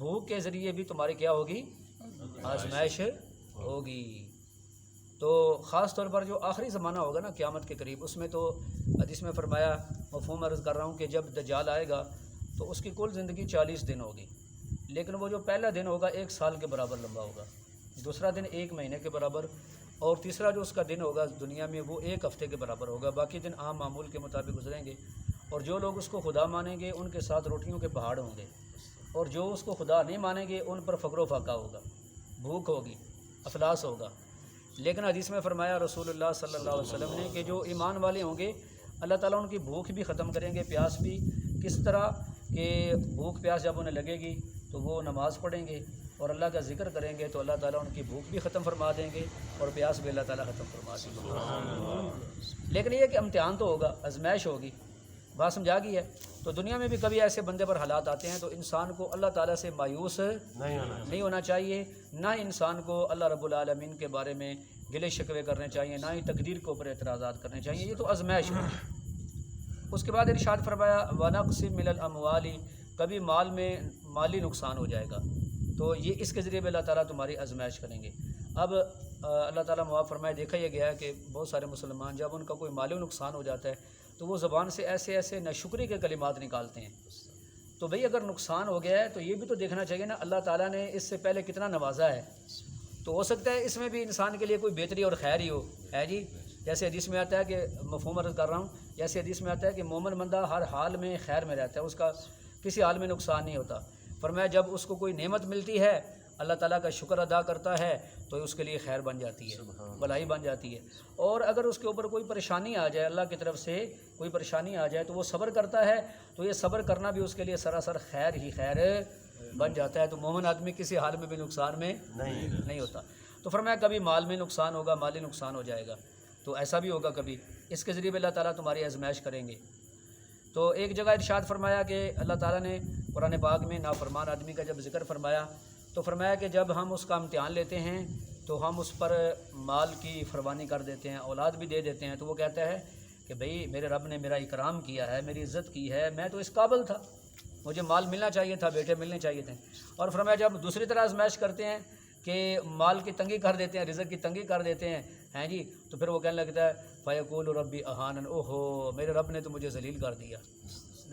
بھوک کے ذریعے بھی تمہاری کیا ہوگی؟ آزمائش ہوگی۔ تو خاص طور پر جو آخری زمانہ ہوگا نا قیامت کے قریب، اس میں تو حدیث میں فرمایا، مفہوم عرض کر رہا ہوں، کہ جب دجال آئے گا تو اس کی کل زندگی 40 دن ہوگی، لیکن وہ جو پہلا دن ہوگا 1 سال کے برابر لمبا ہوگا، دوسرا دن 1 مہینے کے برابر، اور تیسرا جو اس کا دن ہوگا دنیا میں وہ 1 ہفتے کے برابر ہوگا۔ باقی دن عام معمول کے مطابق گزریں گے، اور جو لوگ اس کو خدا مانیں گے ان کے ساتھ روٹیوں کے پہاڑ ہوں گے، اور جو اس کو خدا نہیں مانیں گے ان پر فقر و فاقہ ہوگا، بھوک ہوگی، افلاس ہوگا۔ لیکن حدیث میں فرمایا رسول اللہ صلی اللہ علیہ وسلم نے کہ جو ایمان والے ہوں گے اللہ تعالیٰ ان کی بھوک بھی ختم کریں گے، پیاس بھی۔ کس طرح کہ بھوک پیاس جب انہیں لگے گی تو وہ نماز پڑھیں گے اور اللہ کا ذکر کریں گے تو اللہ تعالیٰ ان کی بھوک بھی ختم فرما دیں گے اور پیاس بھی اللہ تعالیٰ ختم فرما دیں گے۔ لیکن یہ کہ امتحان تو ہوگا، آزمائش ہوگی، بات سمجھا گئی ہے۔ تو دنیا میں بھی کبھی ایسے بندے پر حالات آتے ہیں تو انسان کو اللہ تعالیٰ سے مایوس نہیں ہونا چاہیے، نہ انسان کو اللہ رب العالمین کے بارے میں گلے شکوے کرنے چاہیے، نہ ہی تقدیر کے اوپر اعتراضات کرنے چاہیے، یہ تو آزمائش ہے۔ اس کے بعد ارشاد فرمایا وَنَقْصٍ مِّنَ الْأَمْوَالِ، کبھی مال میں مالی نقصان ہو جائے گا، تو یہ اس کے ذریعے بھی اللہ تعالیٰ تمہاری آزمائش کریں گے۔ اب اللہ تعالیٰ معاف فرمائے، دیکھا یہ گیا ہے کہ بہت سارے مسلمان جب ان کا کوئی مالی نقصان ہو جاتا ہے تو وہ زبان سے ایسے ایسے ناشکری کے کلمات نکالتے ہیں۔ تو بھئی اگر نقصان ہو گیا ہے تو یہ بھی تو دیکھنا چاہیے نا اللہ تعالیٰ نے اس سے پہلے کتنا نوازا ہے، تو ہو سکتا ہے اس میں بھی انسان کے لیے کوئی بہتری اور خیر ہی ہو، ہے جی۔ جیسے حدیث میں آتا ہے کہ مفہوم عرض کر رہا ہوں، جیسے حدیث میں آتا ہے کہ مومن بندہ ہر حال میں خیر میں رہتا ہے، اس کا کسی حال میں نقصان نہیں ہوتا۔ فرمایا جب اس کو کوئی نعمت ملتی ہے اللہ تعالیٰ کا شکر ادا کرتا ہے تو اس کے لیے خیر بن جاتی ہے، بھلائی بن جاتی ہے۔ اور اگر اس کے اوپر کوئی پریشانی آ جائے، اللہ کی طرف سے کوئی پریشانی آ جائے تو وہ صبر کرتا ہے تو یہ صبر کرنا بھی اس کے لیے سراسر خیر ہی خیر بن جاتا ہے۔ تو مومن آدمی کسی حال میں بھی نقصان میں نہیں ہوتا۔ تو فرمایا کبھی مال میں نقصان ہوگا، مالی نقصان ہو جائے گا، تو ایسا بھی ہوگا کبھی، اس کے ذریعے بھی اللہ تعالیٰ تمہاری آزمائش کریں گے۔ تو ایک جگہ ارشاد فرمایا کہ اللہ تعالیٰ نے قرآن پاک میں نافرمان آدمی کا جب ذکر فرمایا تو فرمایا کہ جب ہم اس کا امتحان لیتے ہیں تو ہم اس پر مال کی فروانی کر دیتے ہیں، اولاد بھی دے دیتے ہیں، تو وہ کہتا ہے کہ بھئی میرے رب نے میرا اکرام کیا ہے، میری عزت کی ہے، میں تو اس قابل تھا، مجھے مال ملنا چاہیے تھا، بیٹے ملنے چاہیے تھے۔ اور فرمایا جب دوسری طرح آزمائش کرتے ہیں کہ مال کی تنگی کر دیتے ہیں، رزق کی تنگی کر دیتے ہیں جی، تو پھر وہ کہنے لگتا ہے فَيَقُولُ رَبِّ أَهَانَنِ، اوہو میرے رب نے تو مجھے ذلیل کر دیا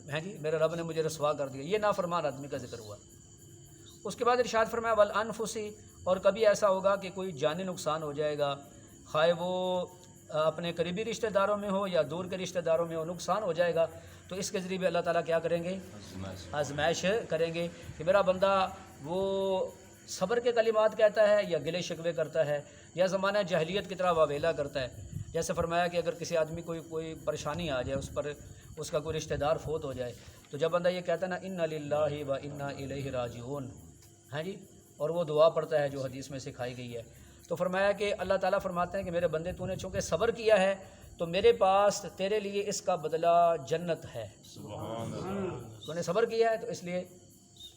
ہے جی، میرے رب نے مجھے رسوا کر دیا۔ یہ نافرمان آدمی کا ذکر ہوا۔ اس کے بعد ارشاد فرمایا وَالْأَنفُسِ، اور کبھی ایسا ہوگا کہ کوئی جانی نقصان ہو جائے گا، خواہ وہ اپنے قریبی رشتہ داروں میں ہو یا دور کے رشتہ داروں میں ہو، نقصان ہو جائے گا تو اس کے ذریعے بھی اللہ تعالیٰ کیا کریں گے؟ آزمائش کریں گے کہ میرا بندہ وہ صبر کے کلمات کہتا ہے یا گلے شکوے کرتا ہے یا زمانہ جاہلیت کی طرح واویلا کرتا ہے۔ جیسے فرمایا کہ اگر کسی آدمی کوئی پریشانی آ جائے، اس پر اس کا کوئی رشتہ دار فوت ہو جائے تو جب بندہ یہ کہتا ہے نا اِنَّ لِلَّهِ وَإِنَّا إِلَيْهِ راجعون، ہاں جی، اور وہ دعا پڑھتا ہے جو حدیث میں سکھائی گئی ہے، تو فرمایا کہ اللہ تعالیٰ فرماتے ہیں کہ میرے بندے تو نے چونکہ صبر کیا ہے تو میرے پاس تیرے لیے اس کا بدلہ جنت ہے۔ تو نے صبر کیا ہے تو اس لیے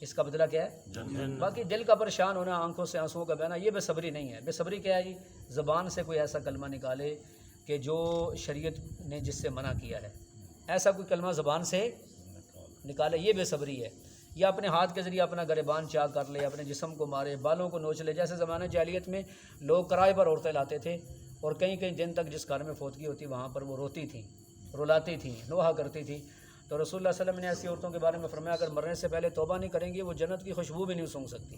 اس کا بدلہ کیا ہے؟ جنت۔ باقی دل کا پریشان ہونا، آنکھوں سے آنسوؤں کا بہنا، یہ بے صبری نہیں ہے۔ بے صبری کیا ہے جی؟ زبان سے کوئی ایسا کلمہ نکالے کہ جو شریعت نے جس سے منع کیا ہے، ایسا کوئی کلمہ زبان سے نکالے، یہ بے صبری ہے۔ یا اپنے ہاتھ کے ذریعے اپنا گریبان چاک کر لے، اپنے جسم کو مارے، بالوں کو نوچ لے، جیسے زمانہ جاہلیت میں لوگ کرائے پر عورتیں لاتے تھے اور کئی کئی دن تک جس گھر میں فوتگی ہوتی وہاں پر وہ روتی تھیں، رلاتی تھیں، نوحہ کرتی تھیں۔ تو رسول اللہ صلی اللہ علیہ وسلم نے ایسی عورتوں کے بارے میں فرمایا اگر مرنے سے پہلے توبہ نہیں کریں گی وہ جنت کی خوشبو بھی نہیں سونگھ سکتی۔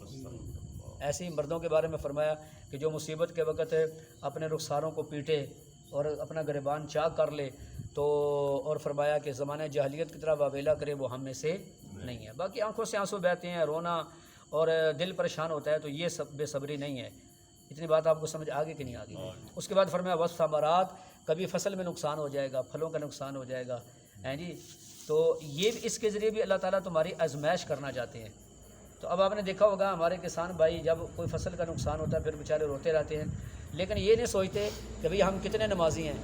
ایسے ہی مردوں کے بارے میں فرمایا کہ جو مصیبت کے وقت اپنے رخساروں کو پیٹے اور اپنا گریبان چاک کر لے تو، اور فرمایا کہ زمانہ جاہلیت کی طرح واویلا کرے وہ ہم میں سے نہیں ہے۔ باقی آنکھوں سے آنسو بہتے ہیں، رونا اور دل پریشان ہوتا ہے تو یہ سب بے صبری نہیں ہے۔ اتنی بات آپ کو سمجھ آگے کہ نہیں آگے؟ اس کے بعد فرمایا والثمرات، کبھی فصل میں نقصان ہو جائے گا، پھلوں کا نقصان ہو جائے گا، ہیں جی، تو یہ اس کے ذریعے بھی اللہ تعالیٰ تمہاری آزمائش کرنا چاہتے ہیں۔ تو اب آپ نے دیکھا ہوگا ہمارے کسان بھائی جب کوئی فصل کا نقصان ہوتا ہے پھر بیچارے روتے رہتے ہیں، لیکن یہ نہیں سوچتے کہ بھئی ہم کتنے نمازی ہیں،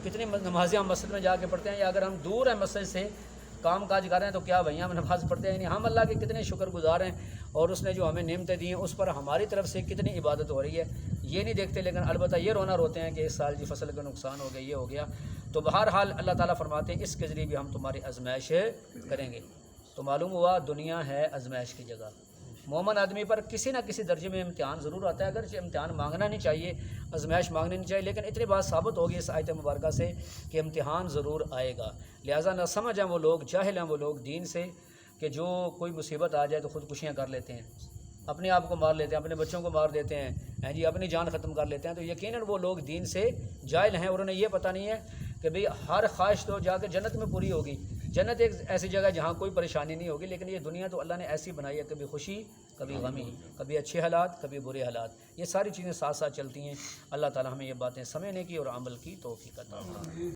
کتنی نمازیں ہم مسجد میں جا کے پڑھتے ہیں، یا اگر ہم دور ہیں مسجد سے کام کاج کر رہے ہیں تو کیا بھائی ہم نماز پڑھتے ہیں؟ ہم اللہ کے کتنے شکر گزار ہیں اور اس نے جو ہمیں نعمتیں دی ہیں اس پر ہماری طرف سے کتنی عبادت ہو رہی ہے، یہ نہیں دیکھتے، لیکن البتہ یہ رونا روتے ہیں کہ اس سال جی فصل کا نقصان ہو گیا، یہ ہو گیا۔ تو بہرحال اللہ تعالیٰ فرماتے ہیں اس کے ذریعے بھی ہم تمہاری آزمائش کریں گے۔ تو معلوم ہوا دنیا ہے آزمائش کی جگہ، مومن آدمی پر کسی نہ کسی درجے میں امتحان ضرور آتا ہے، اگرچہ امتحان مانگنا نہیں چاہیے، آزمائش مانگنی نہیں چاہیے، لیکن اتنی بات ثابت ہوگی اس آیت مبارکہ سے کہ امتحان ضرور آئے گا۔ لہٰذا نہ سمجھ ہیں وہ لوگ، جاہل ہیں وہ لوگ دین سے، کہ جو کوئی مصیبت آ جائے تو خودکشیاں کر لیتے ہیں، اپنے آپ کو مار لیتے ہیں، اپنے بچوں کو مار دیتے ہیں جی، اپنی جان ختم کر لیتے ہیں۔ تو یقیناً وہ لوگ دین سے جاہل ہیں، اور انہیں یہ پتہ نہیں ہے کہ بھئی ہر خواہش تو جا کے جنت میں پوری ہوگی۔ جنت ایک ایسی جگہ جہاں کوئی پریشانی نہیں ہوگی، لیکن یہ دنیا تو اللہ نے ایسی بنائی ہے، کبھی خوشی کبھی غمی، کبھی اچھے حالات کبھی برے حالات، یہ ساری چیزیں ساتھ ساتھ چلتی ہیں۔ اللہ تعالی ہمیں یہ باتیں سمجھنے کی اور عمل کی توفیق عطا فرمائے۔